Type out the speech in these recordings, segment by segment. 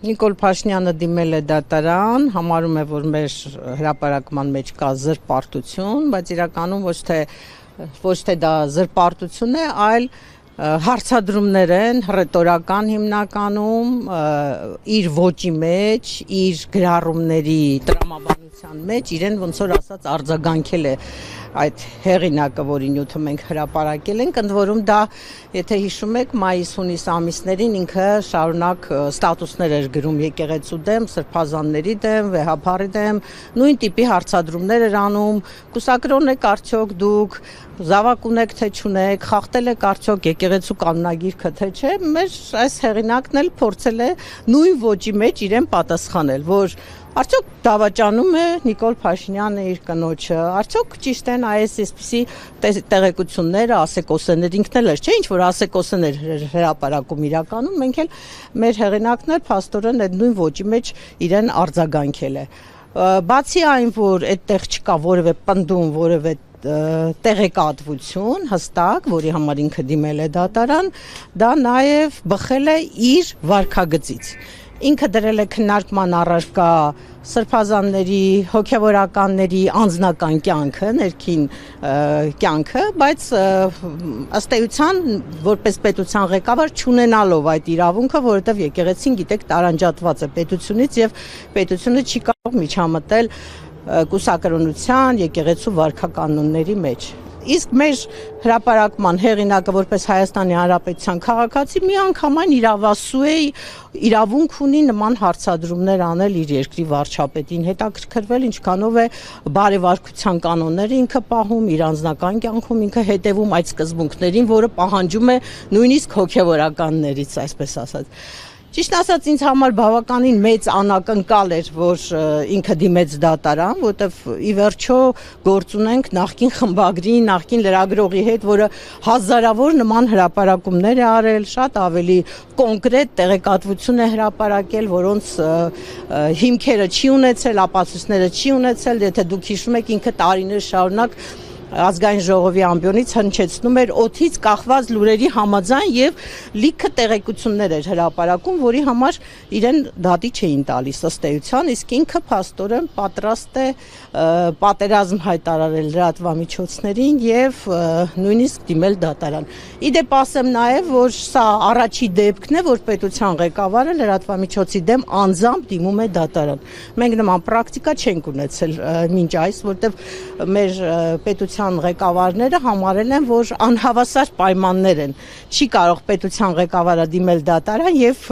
Նիկոլ Փաշինյանը դիմել է դատարան, համարում է, որ մեր հրապարակման մեջ կա զրպարտություն, բայց իրականում ոչ թե դա զրպարտություն է, այլ հարցադրումներ են հռետորական հիմնականում, իր ոճի մեջ, իր գրառումների տրամաբանության մեջ իրեն ոնց որ ասած արձագանքել է այդ հեղինակը, որի նյութը մենք հրապարակել ենք, ընդ որում դա, եթե հիշում եք, մայիս-հունիս ամիսներին ինքը շարունակ ստատուսներ էր գրում եկեղեցու դեմ, սրբազանների դեմ, վեհափառի դեմ, նույն տիպի հարցադրումներ էր անում, կուսակրոն եք արդյոք դուք, զավակ ունեք թե չունեք, խախտել եք արդյոք եկեղեցու կանոնագիրքը թե չէ, մեր այս հեղինակն էլ փորձել է նույն ոճի մեջ իրեն պատասխանել, որ արդյոք դավաճանում է Նիկոլ Փաշինյանը իր կնոջը, արդյոք ճիշտ են այսպիսի տեղեկությունները, ասեկոսեներ, ինքն էլ էր, չէ, ինչ որ ասեկոսեներ հրապարակում իրականում, մենք էլ մեր հեղինակն էլ փաստորեն այդ նույն ոճի մեջ իրեն արձագանքել է։ Բացի այն, որ այդտեղ չկա որևէ պնդում, որևէ տեղեկատվություն հստակ, որի համար ինքը դիմել է դատարան, դա նաև բխել է իր վարքագծից։ Ինքը դրել է քննարկման առարկա սրբազանների, հոգևորականների անձնական կյանքը, ներքին կյանքը, բայց ըստ էության որպես պետության ղեկավար չունենալով այդ իրավունքը, որովհետև եկեղեցին գիտեք տարանջատված է պետությունից եւ պետությունը չի կարող միջամտել կուսակրոնության, եկեղեցու վարքականոնների մեջ։ Իսկ մեր հրապարակման հեղինակը որպես Հայաստանի Հանրապետության քաղաքացի միանգամայն իրավասու է, իրավունք ունի նման հարցադրումներ անել իր երկրի վարչապետին, հետաքրքրվել ինչքանով է բարեվարքության կանոնները ինքը պահում, իր անձնական կյանքում ինքը հետևում այդ սկզբունքներին, որը պահանջում է նույնիսկ հոգևորականներից, այսպես ասած։ Ճիշտ ասած ինձ համար բավականին մեծ անակնկալ էր, որ ինքը դիմեց դատարան, որտեվ ի վերջո գործ ունենք նախկին խմբագրի, նախկին լրագրողի հետ, որը հազարավոր նման հրապարակումներ է արել, շատ ավելի կոնկրետ տեղեկատվություն է հրապարակել, որոնց հիմքերը չի ունեցել, ապացույցները չի ունեցել, եթե դուք հիշում եք, ինքը տարիներ շարունակ ազգային ժողովի ամբիոնից հնչեցնում էր օդից կախված լուրերի համաձայն եւ լիքը տեղեկություններ էր հրապարակում, որի համար իրեն դատի չէին տալիս ըստ էության, իսկ ինքը փաստորեն պատրաստ է պատերազմ հայտարարել լրատվամիջոցներին եւ նույնիսկ դիմել դատարան։ Իդեպ ասեմ նաեւ, որ սա առաջի դեպքն է, որ պետության ղեկավարը լրատվամիջոցի դեմ անձամբ դիմում է դատարան։ Մենք նման պրակտիկա չենք ունեցել մինչ այս, որտեվ մեր պետության ղեկավարները համարել են, որ անհավասար պայմաններ են։ Չի կարող պետության ղեկավարը դիմել դատարան եւ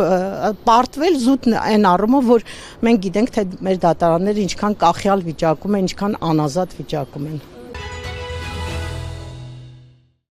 պարտվել զուտ այն առումով, որ մենք գիտենք, թե մեր դատարանները ինչքան կախյալ վիճակում են, ինչքան անազատ վիճակում են։